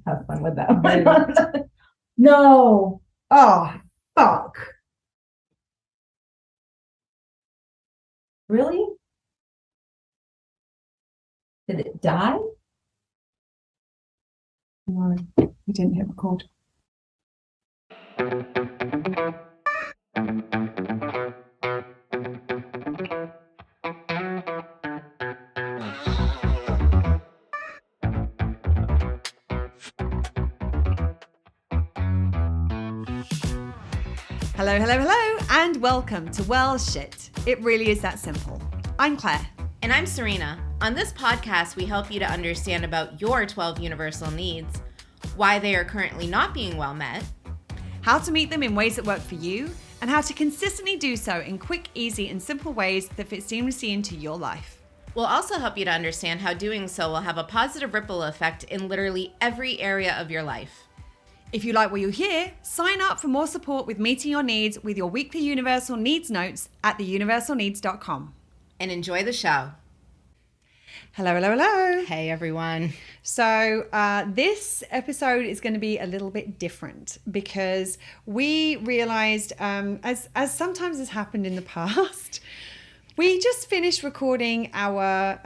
Have fun with that one. No. Oh, fuck. Really? Did it die? No, we didn't hit record. Hello, hello, hello, and welcome to Well Shit. It really is that simple. I'm Claire. And I'm Serena. On this podcast, we help you to understand about your 12 universal needs, why they are currently not being well met, How to meet them in ways that work for you, and how to consistently do so in quick, easy, and simple ways that fit seamlessly into your life. We'll also help you to understand how doing so will have a positive ripple effect in literally every area of your life. If you like what you hear, sign up for more support with meeting your needs with your weekly Universal Needs notes at theuniversalneeds.com. And enjoy the show. Hello, hello, hello. Hey, everyone. So this episode is going to be a little bit different because we realized, as sometimes has happened in the past, we just finished recording our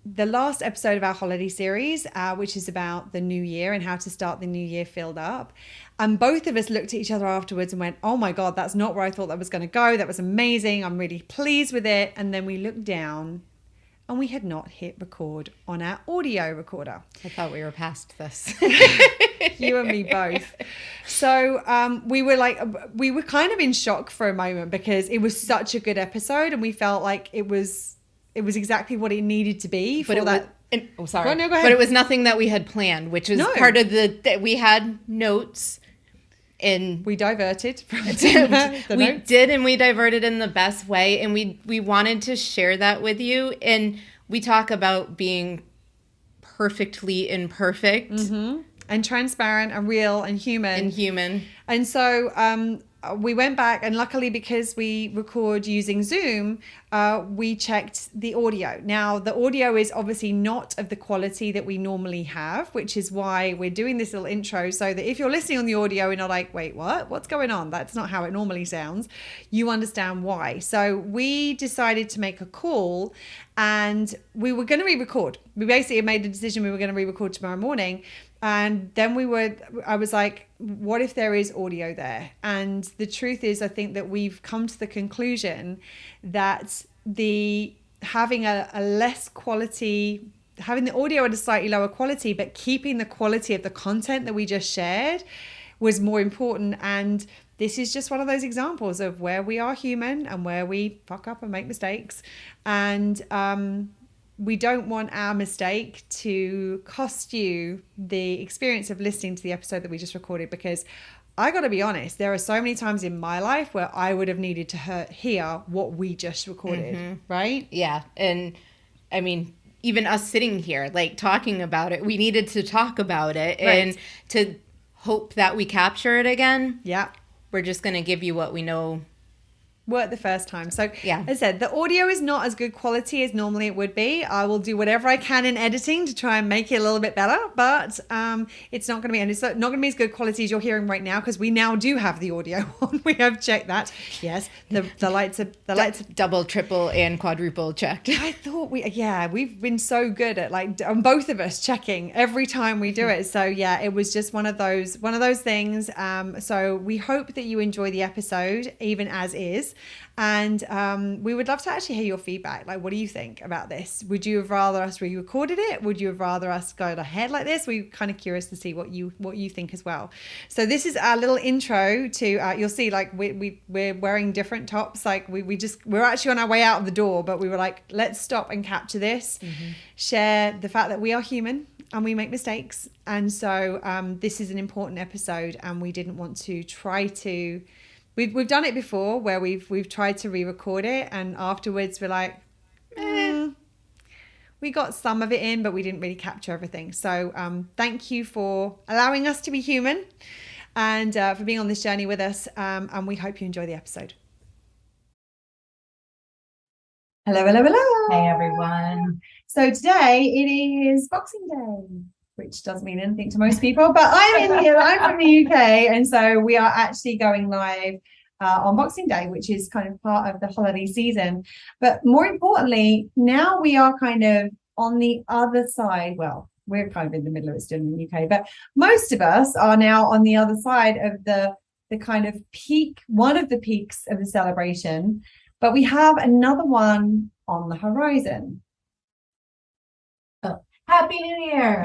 the last episode of our holiday series, which is about the new year and how to start the new year filled up. And both of us looked at each other afterwards and went, oh my God, that's not where I thought that was going to go. That was amazing. I'm really pleased with it. And then we looked down and we had not hit record on our audio recorder. I thought we were past this. You and me both. So we were kind of in shock for a moment because it was such a good episode and we felt like it was exactly what it needed to be for that. Sorry. Go ahead. But it was nothing that we had planned, which is part of that we had notes. And we diverted from the we notes. did, and we diverted in the best way, and we wanted to share that with you. And we talk about being perfectly imperfect, and transparent and real and human. And so we went back, and luckily because we record using Zoom, we checked the audio. Now, the audio is obviously not of the quality that we normally have, which is why we're doing this little intro, so that if you're listening on the audio and you're like, wait, what? What's going on? That's not how it normally sounds. You understand why. So we decided to make a call, and we were going to re-record. We basically made the decision we were going to re-record tomorrow morning. And then I was like, what if there is audio there? And the truth is, I think that we've come to the conclusion that having a less quality, having the audio at a slightly lower quality, but keeping the quality of the content that we just shared was more important. And this is just one of those examples of where we are human and where we fuck up and make mistakes. And, we don't want our mistake to cost you the experience of listening to the episode that we just recorded, because I got to be honest, there are so many times in my life where I would have needed to hear what we just recorded, right? Yeah. And I mean, even us sitting here, like talking about it, we needed to talk about it, right, and to hope that we capture it again. Yeah. We're just going to give you what we know worked the first time. So yeah, as I said, the audio is not as good quality as normally it would be. I will do whatever I can in editing to try and make it a little bit better, but it's not going to be, and it's not going to be as good quality as you're hearing right now, because we now do have the audio on. We have checked that. Yes, the lights are double, triple, and quadruple checked. I thought we've been so good at on both of us checking every time we do it. So yeah, it was just one of those things. So we hope that you enjoy the episode even as is. And we would love to actually hear your feedback. Like, what do you think about this? Would you have rather us re-recorded it? Would you have rather us go ahead like this? We're kind of curious to see what you think as well. So this is our little intro to. You'll see, like we're wearing different tops. Like we're actually on our way out of the door, but we were like, let's stop and capture this, share the fact that we are human and we make mistakes. And so this is an important episode, and we didn't want to try to. We've done it before where we've tried to re-record it, and afterwards we're like, we got some of it in, but we didn't really capture everything. So thank you for allowing us to be human, and for being on this journey with us. And we hope you enjoy the episode. Hello, hello, hello. Hey, everyone. So today it is Boxing Day. which doesn't mean anything to most people, but I'm from the UK, and so we are actually going live on Boxing Day, which is kind of part of the holiday season. But more importantly, now we are kind of on the other side. Well, we're kind of in the middle of it still in the UK, but most of us are now on the other side of the kind of peak, one of the peaks of the celebration, but we have another one on the horizon. Happy New Year.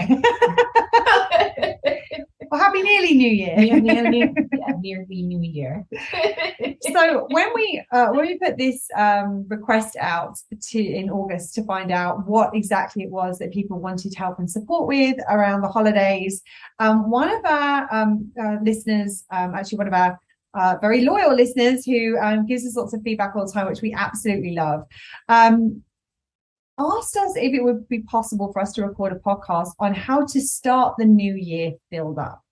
Well, happy nearly New Year. Nearly New Year. So when we put this request out in August to find out what exactly it was that people wanted help and support with around the holidays, one of our listeners, actually one of our very loyal listeners who gives us lots of feedback all the time, which we absolutely love, asked us if it would be possible for us to record a podcast on how to start the new year filled up.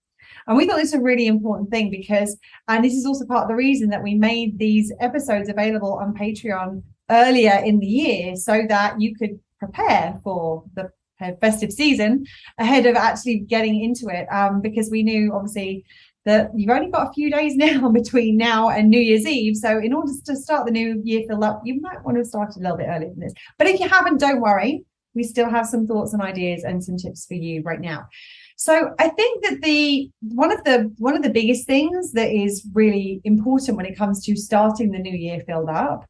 And we thought this was a really important thing because, and this is also part of the reason that we made these episodes available on Patreon earlier in the year, so that you could prepare for the festive season ahead of actually getting into it. Because we knew obviously that you've only got a few days now between now and New Year's Eve. So in order to start the new year filled up, you might want to start a little bit earlier than this. But if you haven't, don't worry. We still have some thoughts and ideas and some tips for you right now. So I think that one of the biggest things that is really important when it comes to starting the new year filled up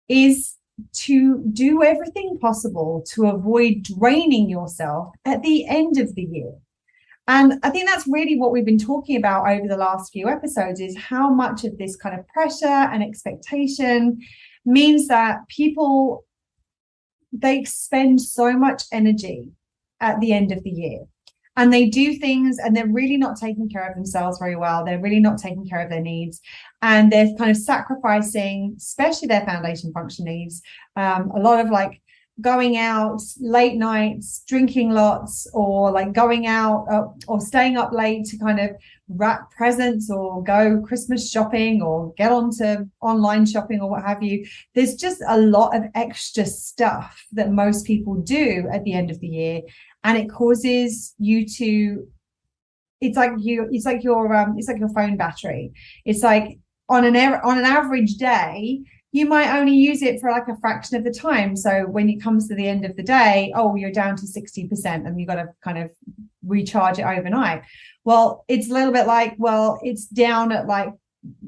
is to do everything possible to avoid draining yourself at the end of the year. And I think that's really what we've been talking about over the last few episodes, is how much of this kind of pressure and expectation means that people, they spend so much energy at the end of the year. And they do things and they're really not taking care of themselves very well. They're really not taking care of their needs. And they're kind of sacrificing, especially their foundation function needs, a lot of like going out late nights, drinking lots, or like going out or staying up late to kind of wrap presents or go Christmas shopping or get onto online shopping or what have you. There's just a lot of extra stuff that most people do at the end of the year. And it causes you to, it's like your phone battery. It's like on an average day, you might only use it for like a fraction of the time. So when it comes to the end of the day, you're down to 60% and you've got to kind of recharge it overnight. Well, it's a little bit like, it's down at like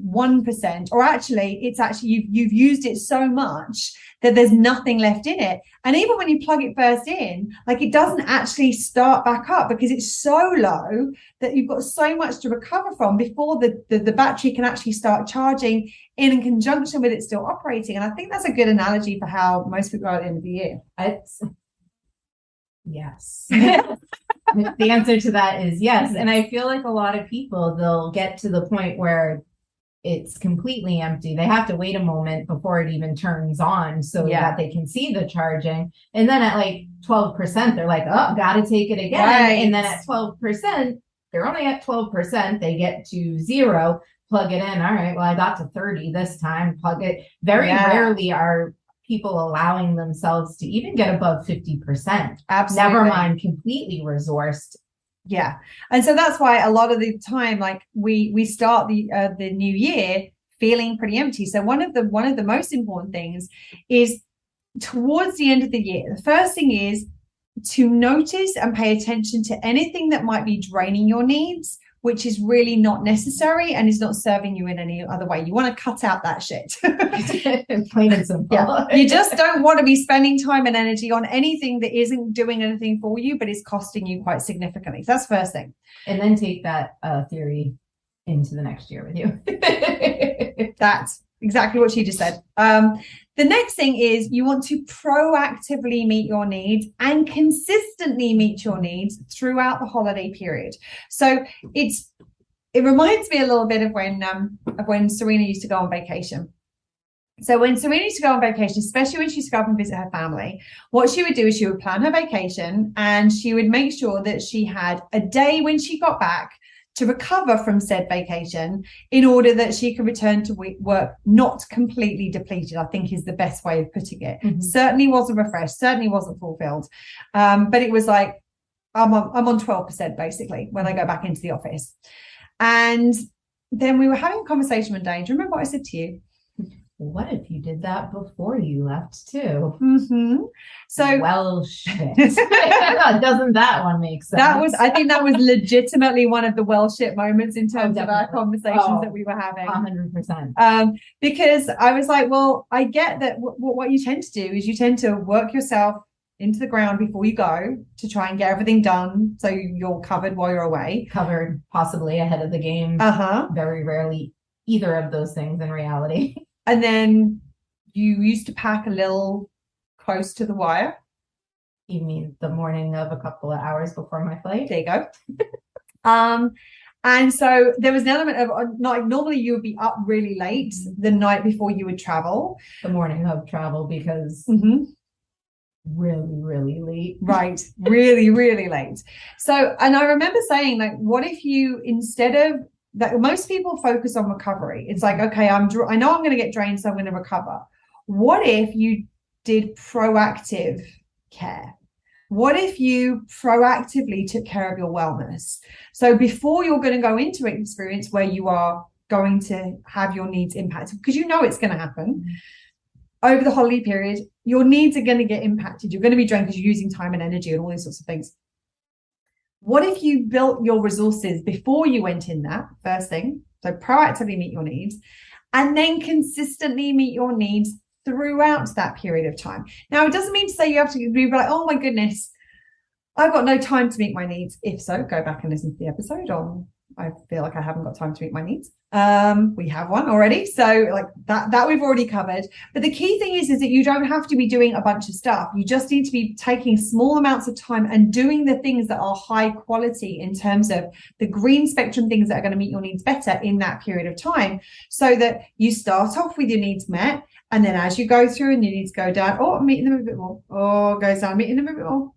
1%, or actually you've used it so much that there's nothing left in it. And even when you plug it first in, like it doesn't actually start back up because it's so low that you've got so much to recover from before the battery can actually start charging in conjunction with it still operating. And I think that's a good analogy for how most people are at the end of the year. Yes. The answer to that is yes. And I feel like a lot of people, they'll get to the point where it's completely empty. They have to wait a moment before it even turns on so that they can see the charging. And then at like 12%, they're like, gotta take it again. Right. And then at 12%, they're only at 12%. They get to 0, plug it in. All right, well, I got to 30 this time, plug it. Very rarely are people allowing themselves to even get above 50%. Absolutely. Never mind completely resourced. Yeah. And so that's why a lot of the time, like we start the new year feeling pretty empty. So one of the most important things is towards the end of the year, the first thing is to notice and pay attention to anything that might be draining your needs, which is really not necessary and is not serving you in any other way. You want to cut out that shit. Plain and simple. Yeah. You just don't want to be spending time and energy on anything that isn't doing anything for you, but is costing you quite significantly. So that's the first thing. And then take that theory into the next year with you. That's exactly what she just said. The next thing is you want to proactively meet your needs and consistently meet your needs throughout the holiday period. So it reminds me a little bit of when Serena used to go on vacation. So when Serena used to go on vacation, especially when she used to go up and visit her family, what she would do is she would plan her vacation and she would make sure that she had a day when she got back to recover from said vacation in order that she could return to work not completely depleted, I think is the best way of putting it. Mm-hmm. Certainly wasn't refreshed, certainly wasn't fulfilled. But it was like, I'm on 12% basically when I go back into the office. And then we were having a conversation one day. Do you remember what I said to you? What if you did that before you left too? So, well, shit. Doesn't that one make sense? I think that was legitimately one of the well shit moments in terms of our conversations that we were having. 100%. Because I was like, well, I get that what you tend to do is you tend to work yourself into the ground before you go to try and get everything done so you're covered while you're away. Covered, possibly ahead of the game. Very rarely either of those things in reality. And then you used to pack a little close to the wire. You mean the morning of a couple of hours before my flight? There you go. And so there was an element of like normally you would be up really late the night before you would travel. The morning of travel because really late. Right. really late. So, and I remember saying like, what if you, instead of that, most people focus on recovery. It's like, okay, I know I'm going to get drained, so I'm going to recover. What if you did proactive care? What if you proactively took care of your wellness? So before you're going to go into an experience where you are going to have your needs impacted, because you know it's going to happen over the holiday period, your needs are going to get impacted. You're going to be drained because you're using time and energy and all these sorts of things. What if you built your resources before you went in that first thing? So proactively meet your needs and then consistently meet your needs throughout that period of time. Now, it doesn't mean to say you have to be like, oh my goodness, I've got no time to meet my needs. If so, go back and listen to the episode on I feel like I haven't got time to meet my needs. We have one already. So like that we've already covered. But the key thing is that you don't have to be doing a bunch of stuff. You just need to be taking small amounts of time and doing the things that are high quality in terms of the green spectrum things that are going to meet your needs better in that period of time, so that you start off with your needs met. And then as you go through and your needs go down, meeting them a bit more, goes down, meeting them a bit more,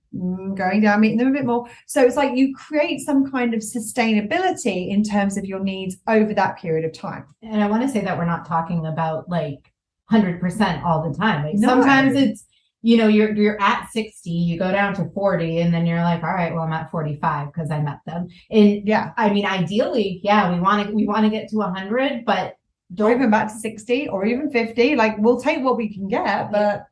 going down, meeting them a bit more. So it's like you create some kind of sustainability in terms of your needs over that period of time. And I want to say that we're not talking about like 100% all the time. Like sometimes it's, you're at 60, you go down to 40, and then you're like, all right, well, I'm at 45 because I met them. And I mean, ideally, we want to get to 100, but don't even back to 60 or even 50. Like we'll take what we can get, but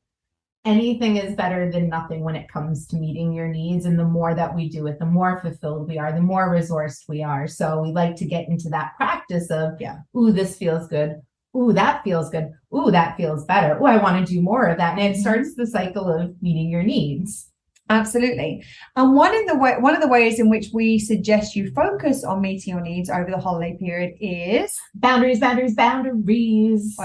anything is better than nothing when it comes to meeting your needs. And the more that we do it, the more fulfilled we are, the more resourced we are. So we like to get into that practice of, ooh, this feels good. Ooh, that feels good. Ooh, that feels better. Ooh, I want to do more of that. And it starts the cycle of meeting your needs. Absolutely. And one of the ways in which we suggest you focus on meeting your needs over the holiday period is boundaries. I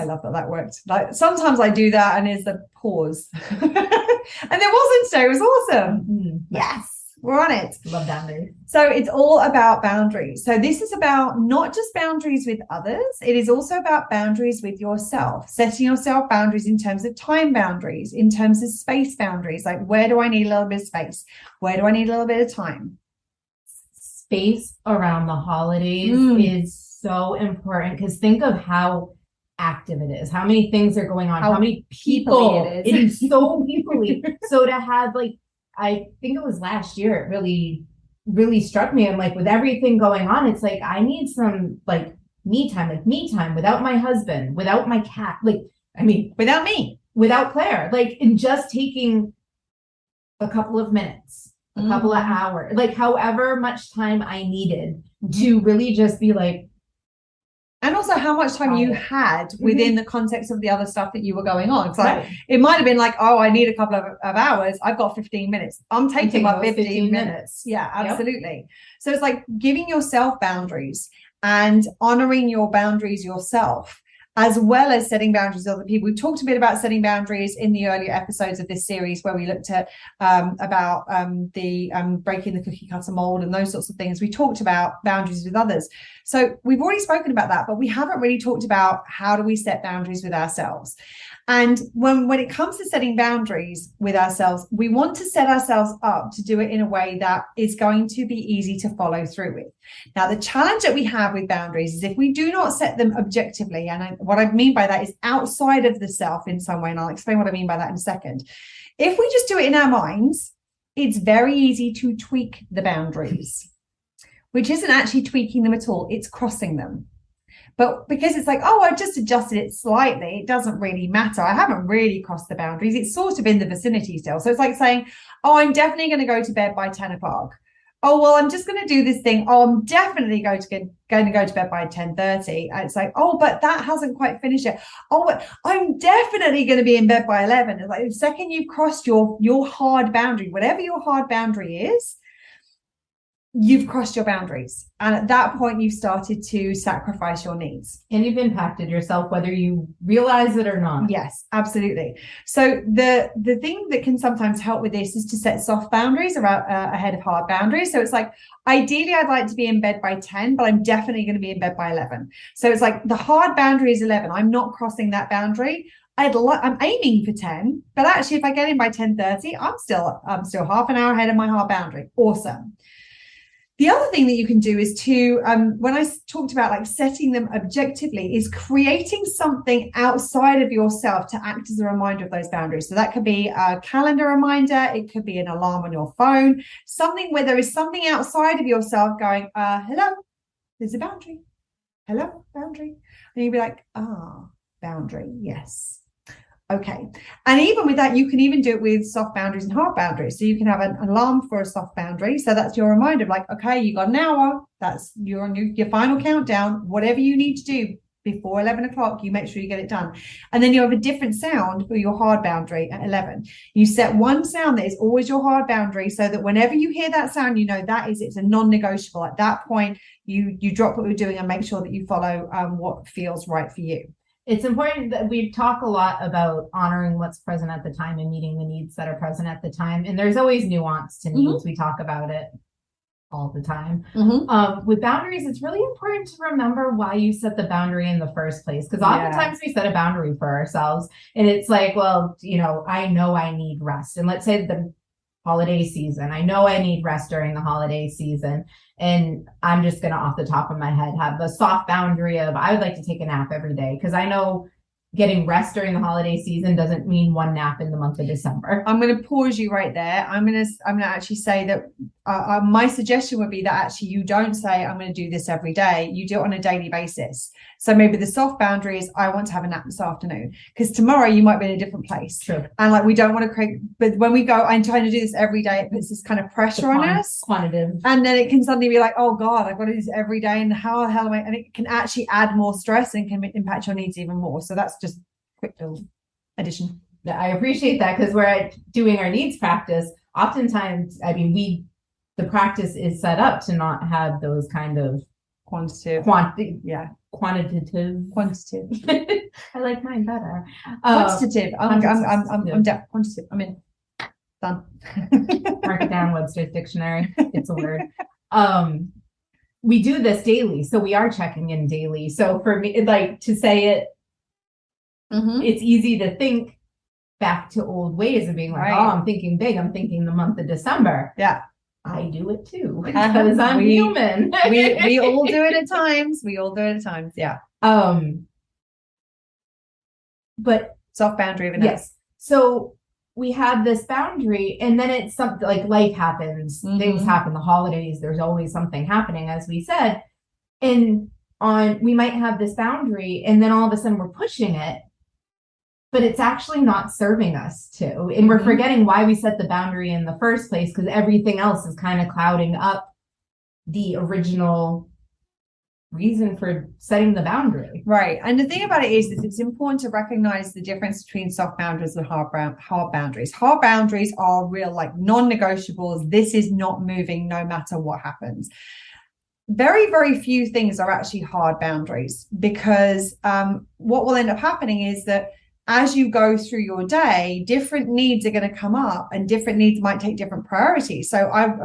love that worked. Like sometimes I do that and there's the pause. And there wasn't, so it was awesome. Mm-hmm. Yes. We're on it. Love boundaries. So it's all about boundaries. So this is about not just boundaries with others. It is also about boundaries with yourself, setting yourself boundaries in terms of time boundaries, in terms of space boundaries. Like, where do I need a little bit of space? Where do I need a little bit of time? Space around the holidays is so important, because think of how active it is, how many things are going on, how many people it is so people-y. So to have, like, I think it was last year, it really struck me. I'm like, with everything going on, it's like, I need some like me time without my husband, without my cat, without me, without Claire, like, and just taking a couple of minutes, a couple of hours, like however much time I needed to really just be like. And also how much time you had within the context of the other stuff that you were going on. It's like, it might have been like, I need a couple of hours. I've got 15 minutes. I'm taking my 15 minutes. Yeah, absolutely. Yep. So it's like giving yourself boundaries and honoring your boundaries yourself, as well as setting boundaries with other people. We've talked a bit about setting boundaries in the earlier episodes of this series, where we looked at about the breaking the cookie cutter mold and those sorts of things. We talked about boundaries with others. So we've already spoken about that, but we haven't really talked about how do we set boundaries with ourselves. And when it comes to setting boundaries with ourselves, we want to set ourselves up to do it in a way that is going to be easy to follow through with. Now, the challenge that we have with boundaries is if we do not set them objectively, and what I mean by that is outside of the self in some way, and I'll explain what I mean by that in a second. If we just do it in our minds, it's very easy to tweak the boundaries, which isn't actually tweaking them at all. It's crossing them. But because it's like, oh, I just adjusted it slightly, it doesn't really matter. I haven't really crossed the boundaries. It's sort of in the vicinity still. So it's like saying, oh, I'm definitely going to go to bed by 10 o'clock. Oh, well, I'm just going to do this thing. Oh, I'm definitely going to go to bed by 10:30. And it's like, oh, but that hasn't quite finished yet. Oh, but I'm definitely going to be in bed by 11. It's like the second you've crossed your hard boundary, whatever your hard boundary is, you've crossed your boundaries. And at that point, you've started to sacrifice your needs. And you've impacted yourself, whether you realize it or not. Yes, absolutely. So the thing that can sometimes help with this is to set soft boundaries ahead of hard boundaries. So it's like, ideally, I'd like to be in bed by 10, but I'm definitely going to be in bed by 11. So it's like the hard boundary is 11. I'm not crossing that boundary. I'm aiming for 10, but actually, if I get in by 10:30, I'm still half an hour ahead of my hard boundary. Awesome. The other thing that you can do is to, when I talked about like setting them objectively, is creating something outside of yourself to act as a reminder of those boundaries. So that could be a calendar reminder. It could be an alarm on your phone, something where there is something outside of yourself going, hello, there's a boundary. Hello, boundary. And you'd be like, boundary. Yes. Okay. And even with that, you can even do it with soft boundaries and hard boundaries. So you can have an alarm for a soft boundary. So that's your reminder of like, okay, you got an hour. That's your final countdown. Whatever you need to do before 11 o'clock, you make sure you get it done. And then you have a different sound for your hard boundary at 11. You set one sound that is always your hard boundary so that whenever you hear that sound, you know it's a non-negotiable. At that point, you drop what you're doing and make sure that you follow what feels right for you. It's important that we talk a lot about honoring what's present at the time and meeting the needs that are present at the time. And there's always nuance to needs. We talk about it all the time. With boundaries, it's really important to remember why you set the boundary in the first place. Because oftentimes we set a boundary for ourselves and it's like, well, I know I need rest. And let's say the holiday season, I know I need rest during the holiday season. And I'm just going to, off the top of my head, have the soft boundary of I would like to take a nap every day because I know getting rest during the holiday season doesn't mean one nap in the month of December. I'm going to pause you right there. I'm going to actually say that my suggestion would be that actually you don't say I'm going to do this every day. You do it on a daily basis. So maybe the soft boundary is I want to have a nap this afternoon because tomorrow you might be in a different place. True. And like we don't want to create, but when we go, I'm trying to do this every day, it puts this kind of pressure on us. Quantitative. And then it can suddenly be like, oh God, I've got to do this every day. And how the hell am I? And it can actually add more stress and can impact your needs even more. So that's just quick little addition. I appreciate that because we're doing our needs practice. Oftentimes, the practice is set up to not have those kind of quantitative. Quantitative. I like mine better. Quantitative. I'm down. Quantitative. I'm in. Done. Mark it down, Webster's dictionary. It's a word. We do this daily, so we are checking in daily. So for me, like to say it, it's easy to think back to old ways of being like, oh, I'm thinking big. I'm thinking the month of December. Yeah. I do it too because I'm human. we all do it at times. Yeah. But soft boundary of a yes. So we have this boundary and then it's something like life happens, things happen, the holidays, there's always something happening, as we said. And we might have this boundary and then all of a sudden we're pushing it, but it's actually not serving us to. And we're forgetting why we set the boundary in the first place because everything else is kind of clouding up the original reason for setting the boundary. Right. And the thing about it is that it's important to recognize the difference between soft boundaries and hard boundaries. Hard boundaries are real, like non-negotiables. This is not moving no matter what happens. Very, very few things are actually hard boundaries because what will end up happening is that as you go through your day, different needs are going to come up and different needs might take different priorities. So I'm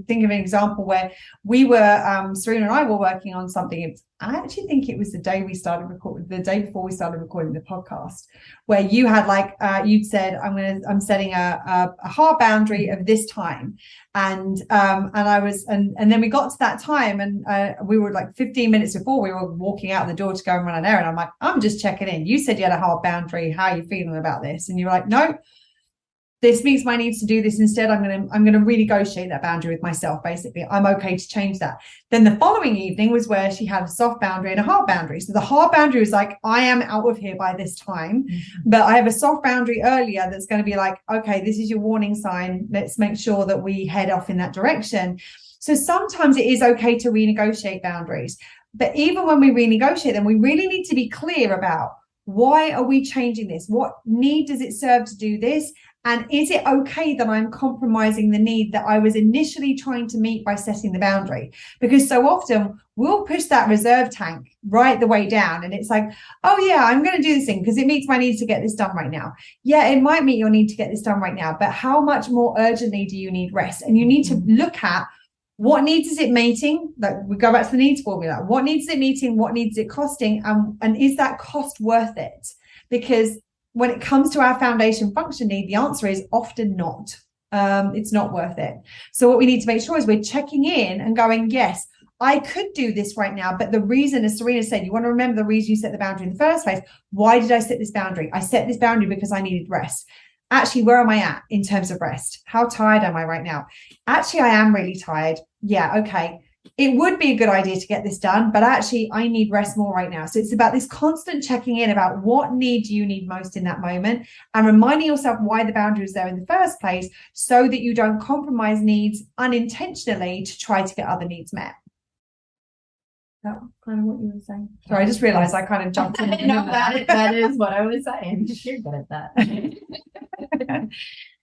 thinking of an example where we were, Serena and I were working on something. I actually think it was the day before we started recording the podcast, where you had you'd said, I'm setting a hard boundary of this time. And then we got to that time and we were like 15 minutes before we were walking out the door to go and run an errand. I'm like, I'm just checking in. You said you had a hard boundary. How are you feeling about this? And you were like, no, this meets my needs to do this instead. I'm going to renegotiate that boundary with myself. Basically, I'm okay to change that. Then the following evening was where she had a soft boundary and a hard boundary. So the hard boundary was like, I am out of here by this time, but I have a soft boundary earlier that's going to be like, okay, this is your warning sign. Let's make sure that we head off in that direction. So sometimes it is okay to renegotiate boundaries, but even when we renegotiate them, we really need to be clear about, why are we changing this? What need does it serve to do this? And is it okay that I'm compromising the need that I was initially trying to meet by setting the boundary? Because so often we'll push that reserve tank right the way down. And it's like, oh yeah, I'm going to do this thing because it meets my need to get this done right now. Yeah, it might meet your need to get this done right now, but how much more urgently do you need rest? And you need to look at, what needs is it meeting? Like, we go back to the needs formula. What needs is it meeting? What needs is it costing? And is that cost worth it? Because when it comes to our foundation function need, the answer is often not. It's not worth it. So what we need to make sure is we're checking in and going, yes, I could do this right now. But the reason, as Serena said, you want to remember the reason you set the boundary in the first place. Why did I set this boundary? I set this boundary because I needed rest. Actually, where am I at in terms of rest? How tired am I right now? Actually, I am really tired. Yeah, okay. It would be a good idea to get this done, but actually I need rest more right now. So it's about this constant checking in about what need do you need most in that moment, and reminding yourself why the boundary is there in the first place, so that you don't compromise needs unintentionally to try to get other needs met. That kind of what you were saying. Sorry, I just realized I kind of jumped in. No, that is what I was saying. You're good at that.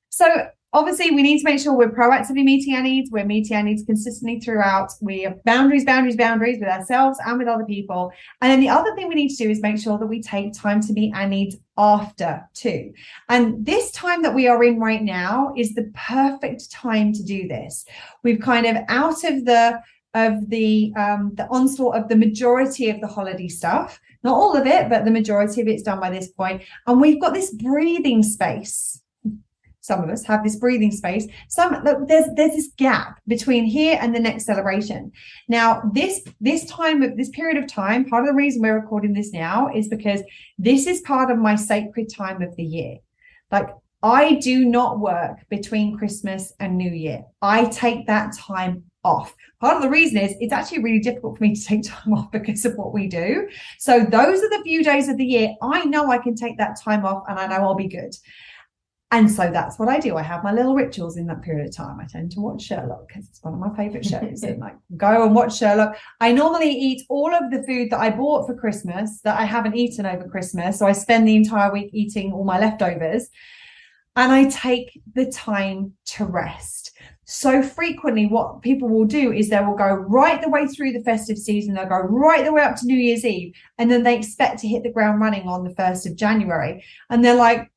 So obviously we need to make sure we're proactively meeting our needs. We're meeting our needs consistently throughout. We have boundaries with ourselves and with other people. And then the other thing we need to do is make sure that we take time to meet our needs after too. And this time that we are in right now is the perfect time to do this. We've kind of out of the onslaught of the majority of the holiday stuff, not all of it, but the majority of it's done by this point. And we've got this breathing space. Some of us have this breathing space. There's this gap between here and the next celebration. Now, this period of time, part of the reason we're recording this now is because this is part of my sacred time of the year. Like, I do not work between Christmas and New Year. I take that time off. Part of the reason is it's actually really difficult for me to take time off because of what we do. So those are the few days of the year I know I can take that time off and I know I'll be good. And so that's what I do. I have my little rituals in that period of time. I tend to watch Sherlock because it's one of my favorite shows. And like, go and watch Sherlock. I normally eat all of the food that I bought for Christmas that I haven't eaten over Christmas. So I spend the entire week eating all my leftovers. And I take the time to rest. So frequently what people will do is they will go right the way through the festive season. They'll go right the way up to New Year's Eve. And then they expect to hit the ground running on the 1st of January. And they're like,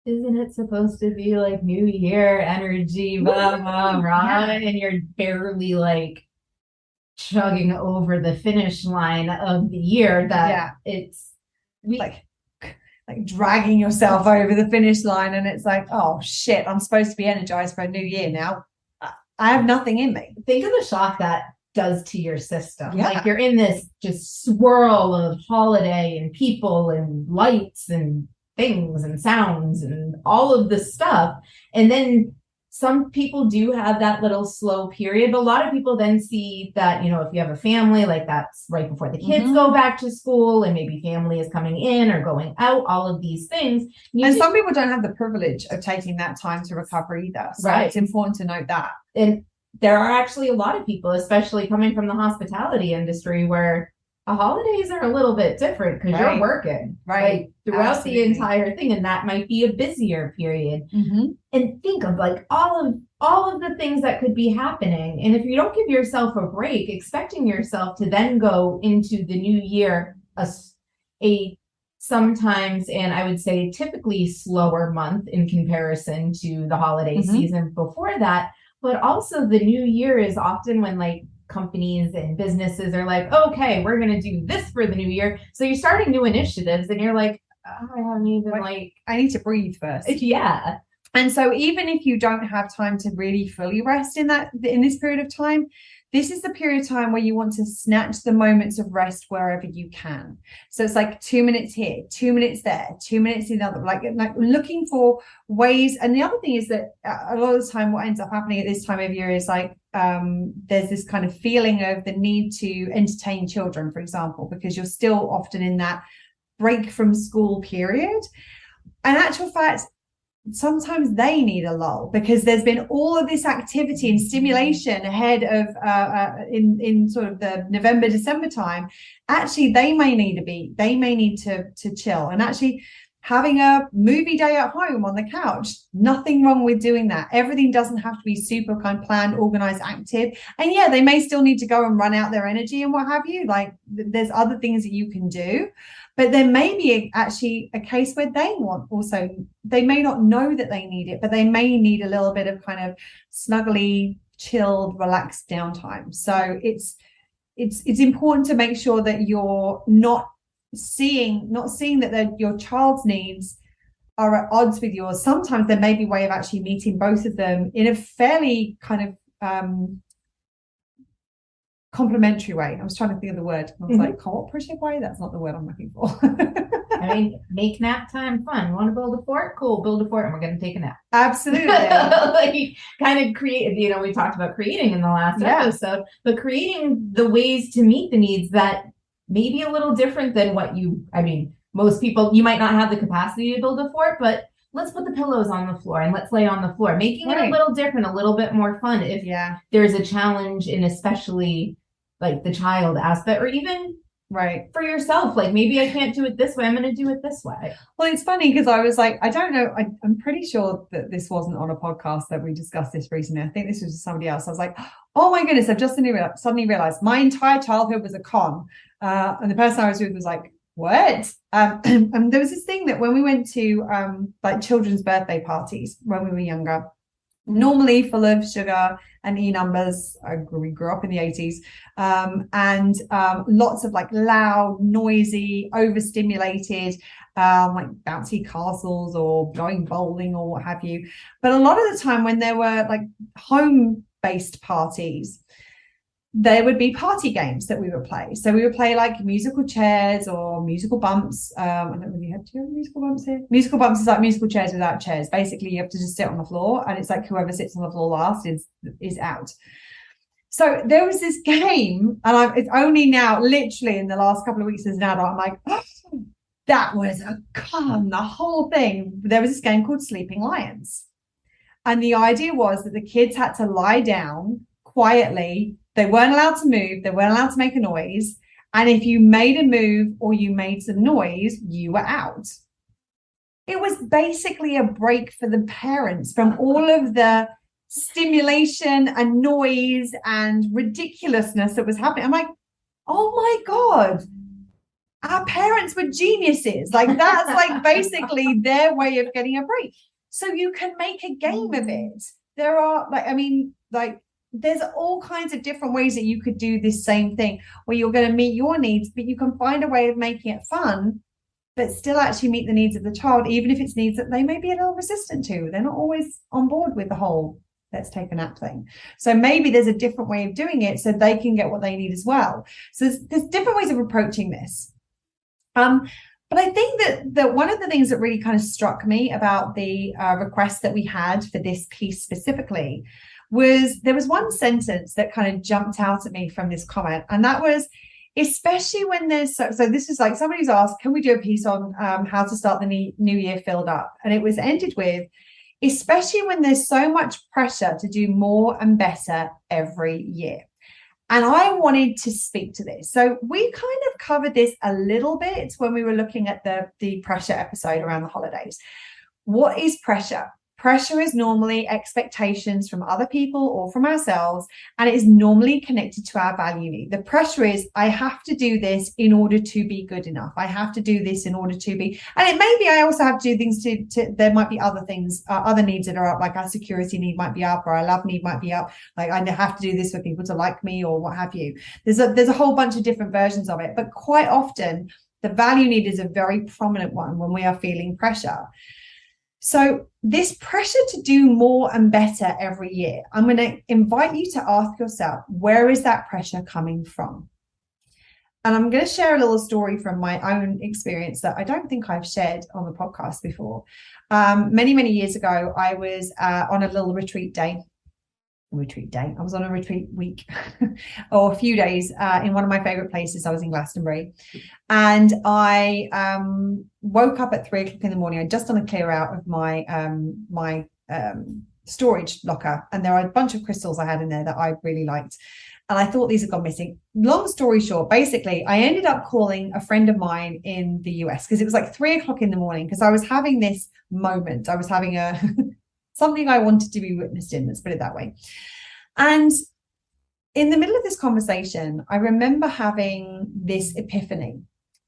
isn't it supposed to be like New Year energy, blah, blah, blah, yeah. And you're barely like chugging over the finish line of the year that it's like dragging yourself over the finish line. And it's like, oh shit, I'm supposed to be energized for a new year now. I have nothing in me. Think of the shock that does to your system. Yeah. Like, you're in this just swirl of holiday and people and lights and things and sounds and all of this stuff. And then some people do have that little slow period, but a lot of people then see that, you know, if you have a family, like that's right before the kids go back to school and maybe family is coming in or going out, all of these things. And some people don't have the privilege of taking that time to recover either. So it's important to note that. And there are actually a lot of people, especially coming from the hospitality industry, where holidays are a little bit different because you're working like throughout the entire thing, and that might be a busier period. And think of like all of the things that could be happening, and if you don't give yourself a break, expecting yourself to then go into the new year a sometimes, and I would say typically, slower month in comparison to the holiday season before that. But also the new year is often when like companies and businesses are like, okay, we're going to do this for the new year. So you're starting new initiatives and you're like, I haven't even I need to breathe first. Yeah. And so even if you don't have time to really fully rest in this period of time, this is the period of time where you want to snatch the moments of rest wherever you can. So it's like 2 minutes here, 2 minutes there, 2 minutes in the other, like looking for ways. And the other thing is that a lot of the time what ends up happening at this time of year is like there's this kind of feeling of the need to entertain children, for example, because you're still often in that break from school period. And actual fact, sometimes they need a lull because there's been all of this activity and stimulation ahead of in sort of the November, December time. Actually, they may need to chill. And actually having a movie day at home on the couch, nothing wrong with doing that. Everything doesn't have to be super kind of planned, organized, active. And yeah, they may still need to go and run out their energy and what have you. Like there's other things that you can do. But there may be actually a case where they may not know that they need it, but they may need a little bit of kind of snuggly, chilled, relaxed downtime. So it's important to make sure that you're not seeing that your child's needs are at odds with yours. Sometimes there may be a way of actually meeting both of them in a fairly kind of complementary way. I was trying to think of the word. I was like, cooperative way? That's not the word I'm looking for. I mean, make nap time fun. Want to build a fort? Cool, build a fort and we're going to take a nap. Absolutely. Like kind of create, we talked about creating in the last episode, but creating the ways to meet the needs that may be a little different than most people, you might not have the capacity to build a fort, but let's put the pillows on the floor and let's lay on the floor, making it a little different, a little bit more fun. If there's a challenge in especially like the child aspect, or even for yourself, like maybe I can't do it this way, I'm going to do it this way. Well, it's funny because I was like, I don't know, I'm pretty sure that this wasn't on a podcast that we discussed this recently. I think this was somebody else. I was like, oh my goodness, I've just suddenly realized my entire childhood was a con. And the person I was with was like, what? And there was this thing that when we went to like children's birthday parties when we were younger, normally full of sugar and numbers. We grew up in the 80s, and lots of like loud, noisy, overstimulated, like bouncy castles or going bowling or what have you. But a lot of the time when there were like home-based parties, there would be party games that we would play. So we would play like musical chairs or musical bumps. I don't really have to have musical bumps here. Musical bumps is like musical chairs without chairs. Basically, you have to just sit on the floor, and it's like whoever sits on the floor last is out. So there was this game, and it's only now, literally in the last couple of weeks as an adult, I'm like, oh, that was a con, the whole thing. There was this game called Sleeping Lions. And the idea was that the kids had to lie down quietly. They weren't allowed to move. They weren't allowed to make a noise. And if you made a move or you made some noise, you were out. It was basically a break for the parents from all of the stimulation and noise and ridiculousness that was happening. I'm like, oh my God, our parents were geniuses. Like that's like basically their way of getting a break. So you can make a game of it. There are there's all kinds of different ways that you could do this same thing where you're going to meet your needs, but you can find a way of making it fun, but still actually meet the needs of the child, even if it's needs that they may be a little resistant to. They're not always on board with the whole let's take a nap thing. So maybe there's a different way of doing it so they can get what they need as well. So there's different ways of approaching this. But I think that one of the things that really kind of struck me about the request that we had for this piece specifically was there was one sentence that kind of jumped out at me from this comment. And that was, especially when there's, so this is like somebody's asked, can we do a piece on how to start the new year filled up? And it was ended with, especially when there's so much pressure to do more and better every year. And I wanted to speak to this. So we kind of covered this a little bit when we were looking at the pressure episode around the holidays. What is pressure? Pressure is normally expectations from other people or from ourselves, and it is normally connected to our value need. The pressure is, I have to do this in order to be good enough. I have to do this in order to be, and it may be I also have to do things to there might be other things, other needs that are up, like our security need might be up, or our love need might be up. Like I have to do this for people to like me or what have you. There's a whole bunch of different versions of it, but quite often the value need is a very prominent one when we are feeling pressure. So this pressure to do more and better every year, I'm going to invite you to ask yourself, where is that pressure coming from? And I'm going to share a little story from my own experience that I don't think I've shared on the podcast before. Many, many years ago, I was on a little retreat day. I was on a retreat week or a few days in one of my favorite places. I was in Glastonbury, and I woke up at 3 o'clock in the morning. I'd just done a clear out of my storage locker, and there are a bunch of crystals I had in there that I really liked, and I thought these had gone missing. Long story short, basically I ended up calling a friend of mine in the US because it was like 3 o'clock in the morning, because I was having this moment. I was having a something I wanted to be witnessed in, let's put it that way. And in the middle of this conversation, I remember having this epiphany.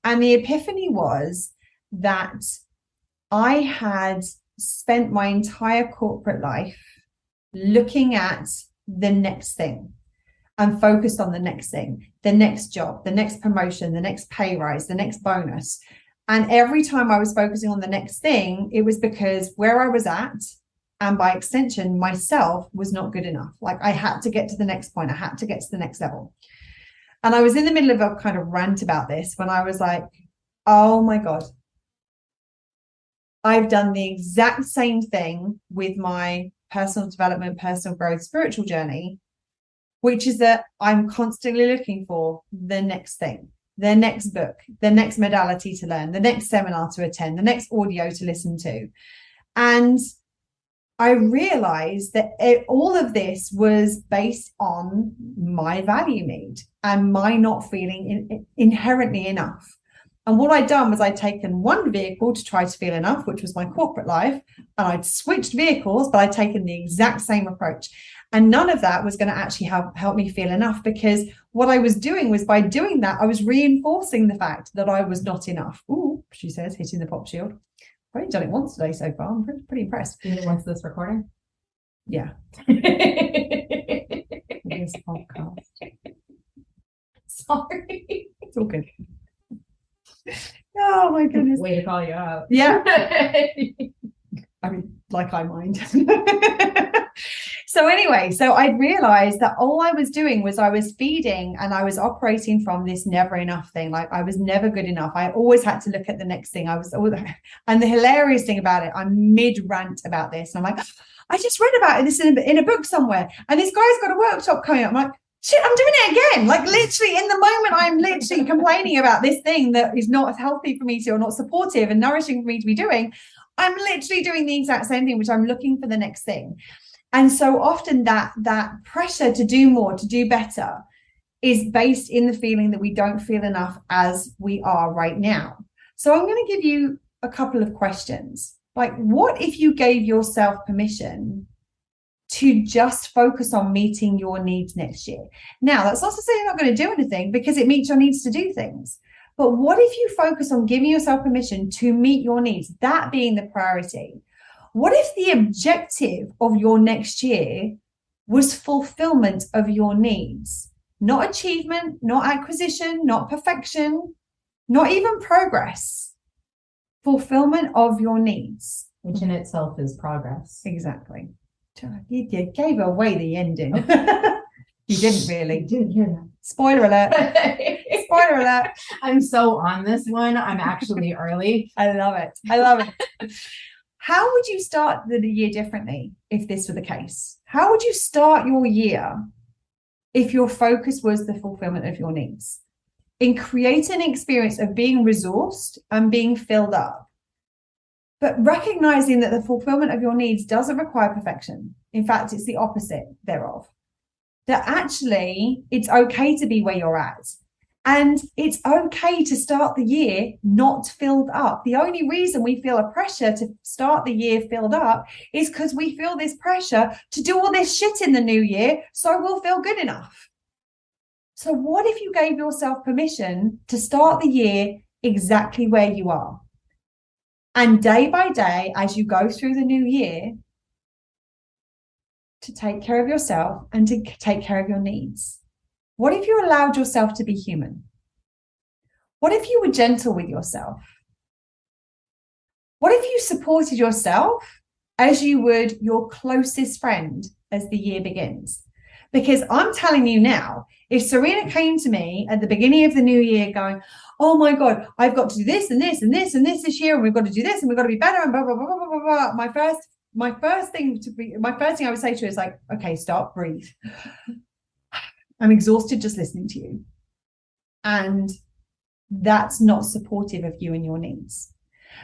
And the epiphany was that I had spent my entire corporate life looking at the next thing and focused on the next thing, the next job, the next promotion, the next pay rise, the next bonus. And every time I was focusing on the next thing, it was because where I was at, and by extension, myself, was not good enough. Like I had to get to the next point. I had to get to the next level. And I was in the middle of a kind of rant about this when I was like, oh my God, I've done the exact same thing with my personal development, personal growth, spiritual journey, which is that I'm constantly looking for the next thing, the next book, the next modality to learn, the next seminar to attend, the next audio to listen to. And I realized that all of this was based on my value need and my not feeling inherently enough. And what I'd done was I'd taken one vehicle to try to feel enough, which was my corporate life, and I'd switched vehicles, but I'd taken the exact same approach. And none of that was going to actually help me feel enough, because what I was doing was, by doing that, I was reinforcing the fact that I was not enough. Ooh, she says, hitting the pop shield. I've only done it once today so far. I'm pretty impressed. Did it once this recording? Yeah. This podcast. Sorry. It's all good. Oh my goodness. Way to call you out. Yeah. I mean, like I mind. So anyway, so I realized that all I was doing was I was feeding and I was operating from this never enough thing. Like I was never good enough. I always had to look at the next thing. And the hilarious thing about it, I'm mid rant about this. And I'm like, I just read about this in a book somewhere. And this guy's got a workshop coming up. I'm like, shit, I'm doing it again. Like literally in the moment, I'm literally complaining about this thing that is not healthy for me to, or not supportive and nourishing for me to be doing. I'm literally doing the exact same thing, which I'm looking for the next thing. And so often that pressure to do more, to do better, is based in the feeling that we don't feel enough as we are right now. So I'm going to give you a couple of questions. Like, what if you gave yourself permission to just focus on meeting your needs next year? Now, that's not to say you're not going to do anything, because it meets your needs to do things. But what if you focus on giving yourself permission to meet your needs, that being the priority? What if the objective of your next year was fulfillment of your needs? Not achievement, not acquisition, not perfection, not even progress. Fulfillment of your needs. Which in itself is progress. Exactly. You gave away the ending. You didn't really. You didn't hear that. Spoiler alert. Spoiler alert. I'm so on this one. I'm actually early. I love it. I love it. How would you start the year differently if this were the case? How would you start your year if your focus was the fulfillment of your needs? In creating an experience of being resourced and being filled up, but recognizing that the fulfillment of your needs doesn't require perfection. In fact, it's the opposite thereof. That actually it's okay to be where you're at. And it's okay to start the year not filled up. The only reason we feel a pressure to start the year filled up is because we feel this pressure to do all this shit in the new year, so we'll feel good enough. So what if you gave yourself permission to start the year exactly where you are? And day by day, as you go through the new year, to take care of yourself and to take care of your needs. What if you allowed yourself to be human? What if you were gentle with yourself? What if you supported yourself as you would your closest friend as the year begins? Because I'm telling you now, if Serena came to me at the beginning of the new year going, oh my God, I've got to do this and this and this and this year, and we've got to do this and we've got to be better and blah, blah, blah, blah, blah, blah. My first thing I would say to her is like, okay, stop, breathe. I'm exhausted just listening to you. And that's not supportive of you and your needs.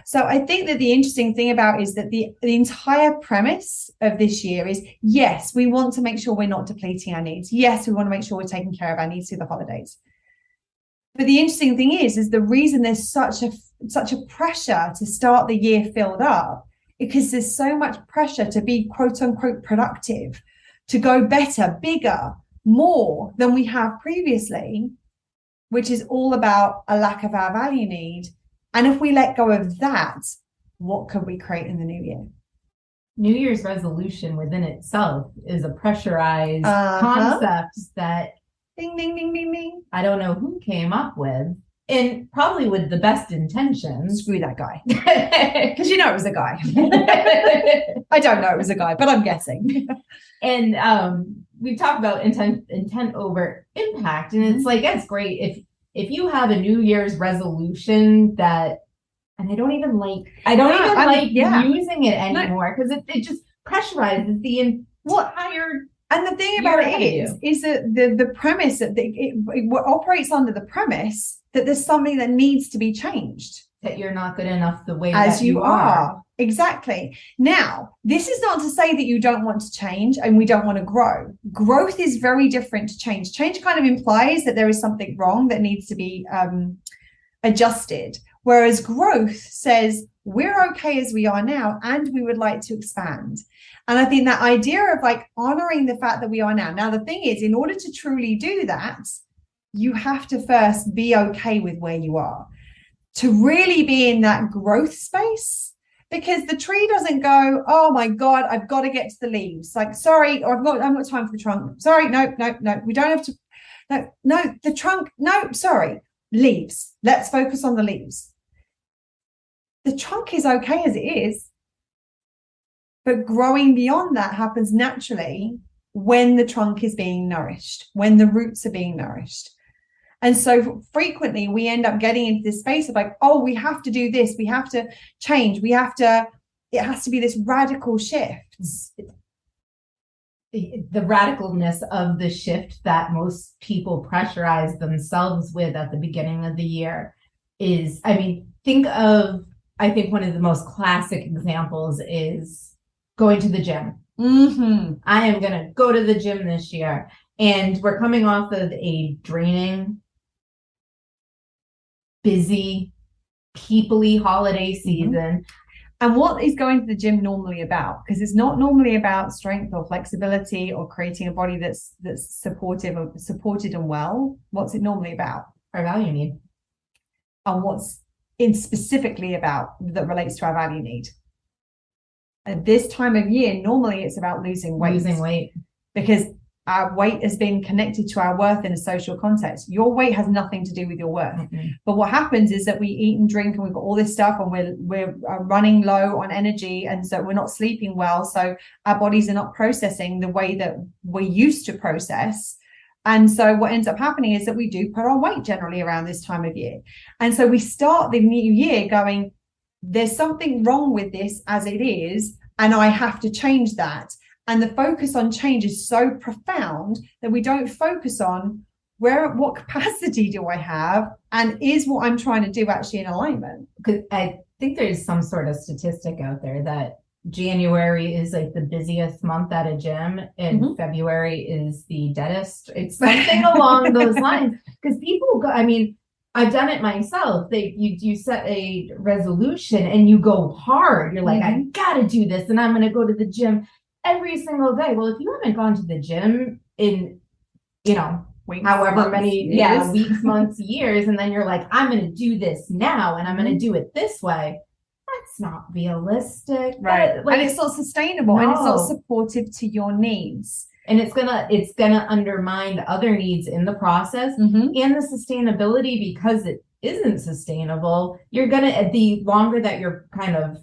So I think that the interesting thing about is that the entire premise of this year is, yes, we want to make sure we're not depleting our needs. Yes, we want to make sure we're taking care of our needs through the holidays. But the interesting thing is the reason there's such a pressure to start the year filled up, because there's so much pressure to be quote unquote productive, to go better, bigger, more than we have previously, which is all about a lack of our value need. And if we let go of that, what could we create in the new year? New Year's resolution within itself is a pressurized concept that ding, ding, ding, ding, ding. I don't know who came up with, and probably with the best intentions. Screw that guy. Because you know it was a guy. I don't know it was a guy, but I'm guessing. And we've talked about intent over impact. And it's like, it's great if you have a New Year's resolution that, and I don't even like using it anymore, because it just pressurizes the entire. And the thing about it is that the premise that it operates under the premise that there's something that needs to be changed. That you're not good enough the way as that you are. Exactly. Now, this is not to say that you don't want to change and we don't want to grow. Growth is very different to change. Change kind of implies that there is something wrong that needs to be adjusted. Whereas growth says we're okay as we are now and we would like to expand. And I think that idea of like honoring the fact that we are now. Now, the thing is, in order to truly do that, you have to first be okay with where you are to really be in that growth space, because the tree doesn't go, oh my God, I've got to get to the leaves. Like, sorry, I've got time for the trunk. Sorry, no, we don't have to. No, the trunk. No, sorry, leaves. Let's focus on the leaves. The trunk is okay as it is, but growing beyond that happens naturally when the trunk is being nourished, when the roots are being nourished. And so frequently we end up getting into this space of like, oh, we have to do this. We have to change. It has to be this radical shift. The radicalness of the shift that most people pressurize themselves with at the beginning of the year is, I think one of the most classic examples is going to the gym. Mm-hmm. I am going to go to the gym this year. And we're coming off of a draining, busy, people-y holiday season. Mm-hmm. And what is going to the gym normally about? Because it's not normally about strength or flexibility or creating a body that's supported and well. What's it normally about? Our value need. And what's it specifically about that relates to our value need? At this time of year, normally it's about losing weight. Because our weight has been connected to our worth in a social context. Your weight has nothing to do with your worth. Mm-hmm. But what happens is that we eat and drink and we've got all this stuff and we're running low on energy. And so we're not sleeping well. So our bodies are not processing the way that we used to process. And so what ends up happening is that we do put on weight generally around this time of year. And so we start the new year going, there's something wrong with this as it is, and I have to change that. And the focus on change is so profound that we don't focus on what capacity do I have, and is what I'm trying to do actually in alignment? Because I think there's some sort of statistic out there that January is like the busiest month at a gym, and mm-hmm. February is the deadest. It's something along those lines. Because people go, I've done it myself. You set a resolution and you go hard. You're like, mm-hmm. I gotta do this, and I'm gonna go to the gym every single day. Well, if you haven't gone to the gym in, however many weeks, months, years, and then you're like, I'm going to do this now, and I'm going to do it this way. That's not realistic, right? And it's not sustainable, and it's not supportive to your needs, and it's gonna undermine other needs in the process, mm-hmm. and the sustainability, because it isn't sustainable. You're gonna, the longer that you're kind of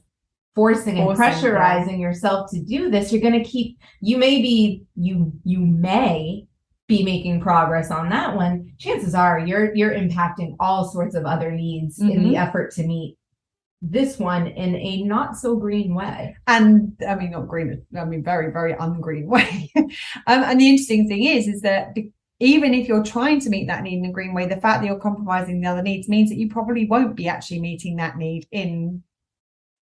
forcing and pressurizing yourself to do this, you're going to keep, you may be making progress on that one. Chances are you're impacting all sorts of other needs in the effort to meet this one in a not so green way. And I mean, not green, I mean, very, very ungreen way. And the interesting thing is that even if you're trying to meet that need in a green way, the fact that you're compromising the other needs means that you probably won't be actually meeting that need in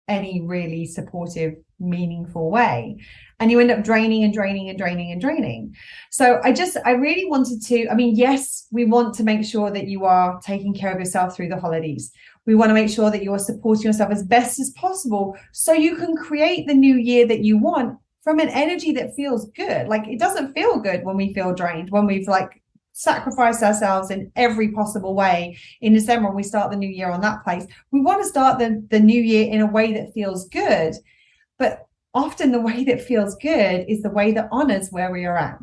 any really supportive, meaningful way. And you end up draining and draining and draining and draining. So I really wanted to, I mean, yes, we want to make sure that you are taking care of yourself through the holidays. We want to make sure that you are supporting yourself as best as possible so you can create the new year that you want from an energy that feels good. Like, it doesn't feel good when we feel drained, when we've like sacrificed ourselves in every possible way in December, when we start the new year on that place. We want to start the new year in a way that feels good, but often the way that feels good is the way that honors where we are at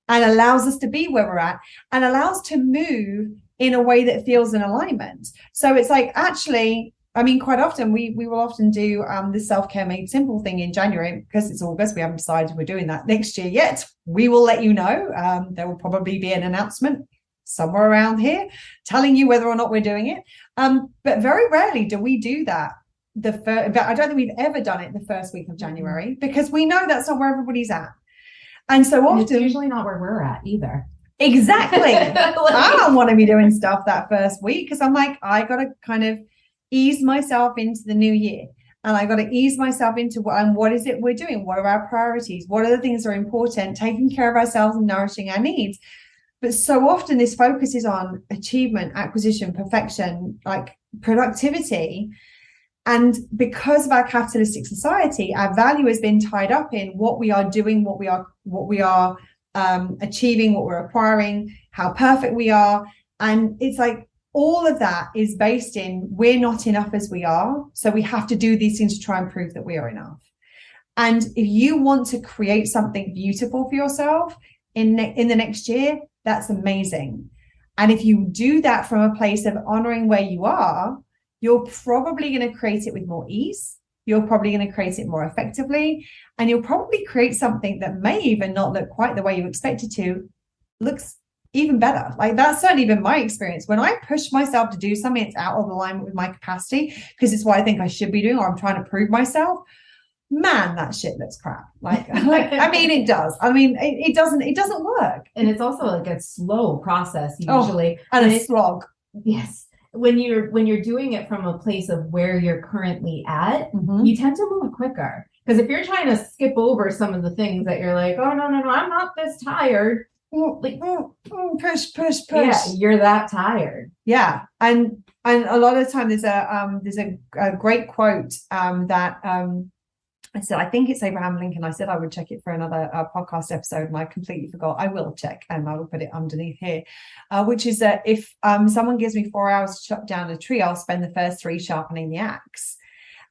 and allows us to be where we're at and allows to move in a way that feels in alignment. So it's like, actually, I mean, quite often we will often do the self-care made simple thing in January, because it's August. We haven't decided we're doing that next year yet. We will let you know. There will probably be an announcement somewhere around here telling you whether or not we're doing it. But very rarely do we do that. But I don't think we've ever done it the first week of January, because we know that's not where everybody's at. And so often, it's usually not where we're at either. Exactly. I don't want to be doing stuff that first week, because I'm like, I got to kind of ease myself into the new year, and I got to ease myself into what is it we're doing? What are our priorities? What are the things that are important? Taking care of ourselves and nourishing our needs. But so often this focus is on achievement, acquisition, perfection, like productivity. And because of our capitalistic society, our value has been tied up in what we are doing, what we are achieving, what we're acquiring, how perfect we are. And it's like, all of that is based in, we're not enough as we are. So we have to do these things to try and prove that we are enough. And if you want to create something beautiful for yourself in the next year, that's amazing. And if you do that from a place of honoring where you are, you're probably going to create it with more ease. You're probably going to create it more effectively. And you'll probably create something that may even not look quite the way you expect it to, looks even better. Like, that's certainly been my experience. When I push myself to do something, it's out of alignment with my capacity, because it's what I think I should be doing, or I'm trying to prove myself. Man, that shit looks crap. Like I mean, it does. I mean, it doesn't work. And it's also like a slow process usually. And a slog. Yes. When you're doing it from a place of where you're currently at, you tend to move quicker. Because if you're trying to skip over some of the things that you're like, oh, no, I'm not this tired. Like, push. Yeah, you're that tired. Yeah. And a lot of the time there's a great quote that I said, I think it's Abraham Lincoln. I said I would check it for another podcast episode, and I completely forgot. I will check, and I will put it underneath here, which is that if someone gives me 4 hours to chop down a tree, I'll spend the first 3 sharpening the axe.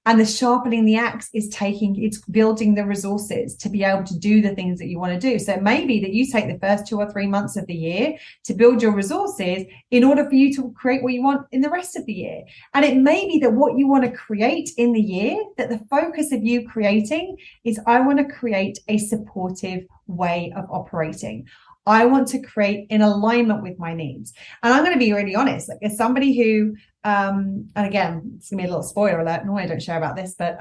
And the sharpening the axe is it's building the resources to be able to do the things that you want to do. So it may be that you take the first 2 or 3 months of the year to build your resources in order for you to create what you want in the rest of the year. And it may be that what you want to create in the year, that the focus of you creating is, I want to create a supportive way of operating. I want to create in alignment with my needs. And I'm going to be really honest, like, as somebody who, and again, it's gonna be a little spoiler alert. No, I don't share about this, but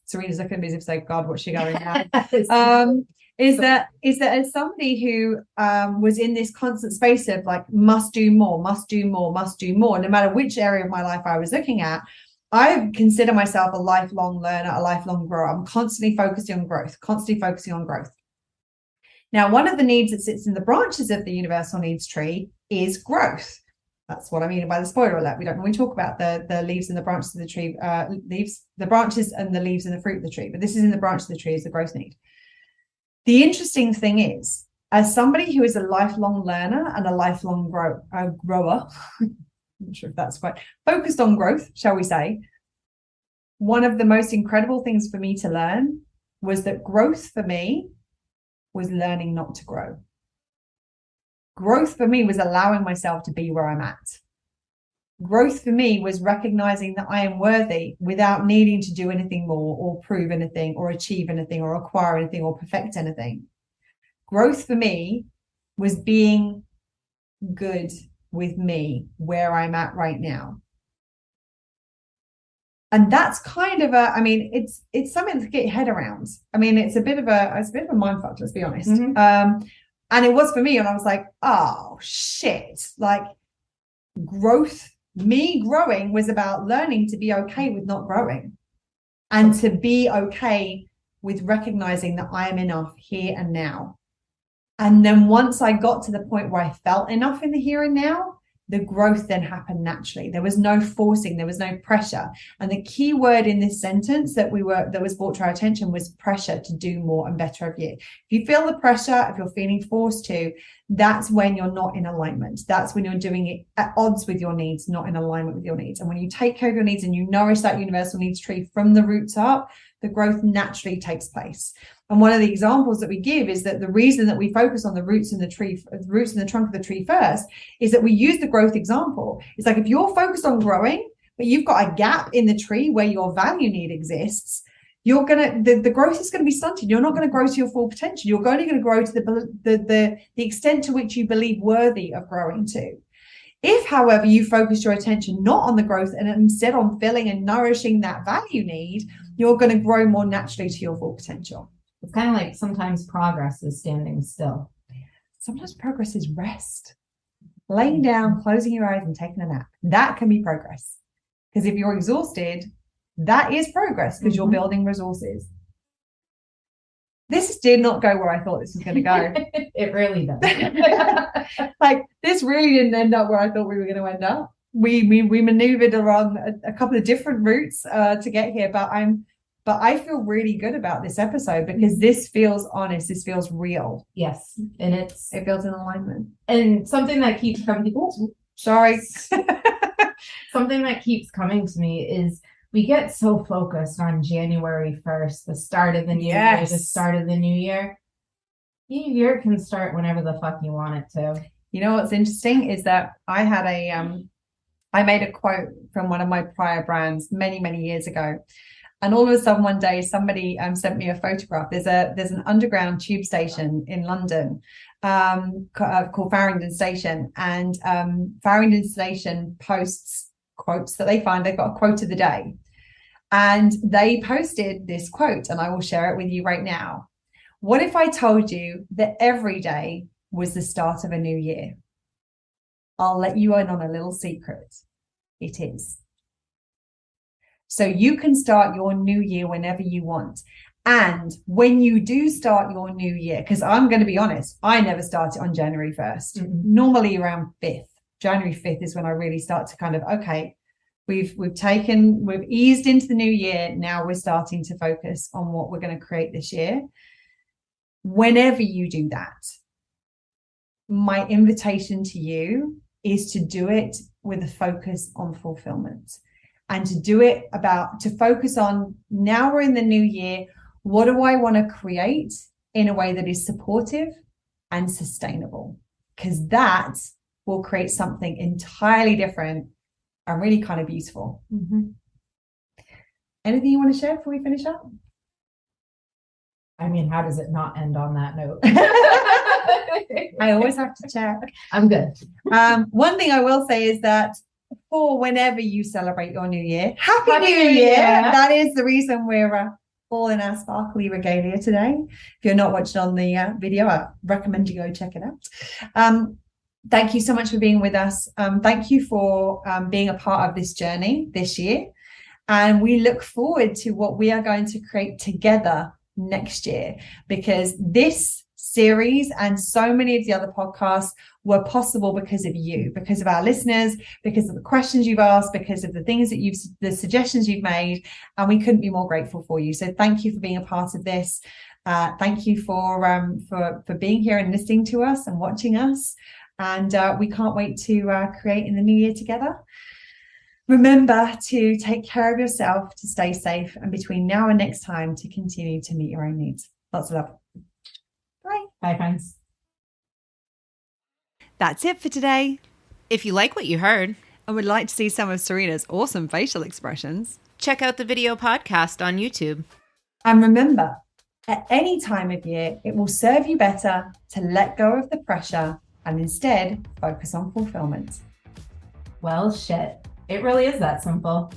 Serena's looking at me as if saying, God, what's she going now? Is that as somebody who was in this constant space of like, must do more, no matter which area of my life I was looking at, I consider myself a lifelong learner, a lifelong grower. I'm constantly focusing on growth. Now, one of the needs that sits in the branches of the universal needs tree is growth. That's what I mean by the spoiler alert. We don't normally talk about the leaves and the branches of the tree, the branches and the leaves and the fruit of the tree, but this is in the branch of the tree, is the growth need. The interesting thing is, as somebody who is a lifelong learner and a lifelong grower, I'm not sure if that's quite focused on growth, shall we say, one of the most incredible things for me to learn was that growth for me was learning not to grow. Growth for me was allowing myself to be where I'm at. Growth for me was recognizing that I am worthy without needing to do anything more or prove anything or achieve anything or acquire anything or perfect anything. Growth for me was being good with me where I'm at right now. And that's kind of it's something to get your head around. I mean, it's a bit of a mind fuck, let's be honest. Mm-hmm. And it was for me, and I was like, oh shit, like me growing was about learning to be okay with not growing and to be okay with recognizing that I am enough here and now. And then once I got to the point where I felt enough in the here and now, the growth then happened naturally. There was no forcing, there was no pressure. And the key word in this sentence that was brought to our attention was pressure to do more and better of you. If you feel the pressure, if you're feeling forced to, that's when you're not in alignment. That's when you're doing it at odds with your needs, not in alignment with your needs. And when you take care of your needs and you nourish that universal needs tree from the roots up, the growth naturally takes place. And one of the examples that we give is that the reason that we focus on the roots in the tree, the roots in the trunk of the tree first, is that we use the growth example. It's like if you're focused on growing, but you've got a gap in the tree where your value need exists, the growth is going to be stunted. You're not going to grow to your full potential. You're only going to grow to the extent to which you believe worthy of growing to. If, however, you focus your attention not on the growth and instead on filling and nourishing that value need, you're going to grow more naturally to your full potential. It's kind of like sometimes progress is standing still. Sometimes progress is rest. Laying down, closing your eyes and taking a nap. That can be progress. Because if you're exhausted, that is progress because you're building resources. This did not go where I thought this was going to go. It really does. Like, this really didn't end up where I thought we were going to end up. We maneuvered along a couple of different routes to get here, but I feel really good about this episode because this feels honest. This feels real. Yes. And it feels in alignment. And something that keeps coming. Sorry. Something that keeps coming to me is we get so focused on January 1st, the start of the new year, the start of the new year. New year can start whenever the fuck you want it to. You know what's interesting is that I had I made a quote from one of my prior brands many, many years ago. And all of a sudden one day somebody sent me a photograph. There's an underground tube station in London called Farringdon Station. And Farringdon Station posts quotes that they find. They've got a quote of the day. And they posted this quote, and I will share it with you right now. What if I told you that every day was the start of a new year? I'll let you in on a little secret. It is. So you can start your new year whenever you want. And when you do start your new year, because I'm going to be honest, I never start it on January 1st. Mm-hmm. Normally around 5th. January 5th is when I really start to kind of, okay, we've eased into the new year. Now we're starting to focus on what we're going to create this year. Whenever you do that, my invitation to you is to do it with a focus on fulfillment. And to do it to focus on, now we're in the new year, what do I want to create in a way that is supportive and sustainable? Because that will create something entirely different and really kind of beautiful. Mm-hmm. Anything you want to share before we finish up? I mean, how does it not end on that note? I always have to check. I'm good. One thing I will say is that for whenever you celebrate your new year, Happy New Year. That is the reason we're all in our sparkly regalia today. If you're not watching on the video, I recommend you go check it out. Thank you so much for being with us. Thank you for being a part of this journey this year. And we look forward to what we are going to create together next year, because this series and so many of the other podcasts were possible because of you, because of our listeners, because of the questions you've asked, because of the things that the suggestions you've made, and we couldn't be more grateful for you. So thank you for being a part of this. Thank you for being here and listening to us and watching us. And we can't wait to create in the new year together. Remember to take care of yourself, to stay safe, and between now and next time, to continue to meet your own needs. Lots of love. Bye. Bye, friends. That's it for today. If you like what you heard, I would like to see some of Serena's awesome facial expressions. Check out the video podcast on YouTube. And remember, at any time of year, it will serve you better to let go of the pressure and instead focus on fulfillment. Well, shit. It really is that simple.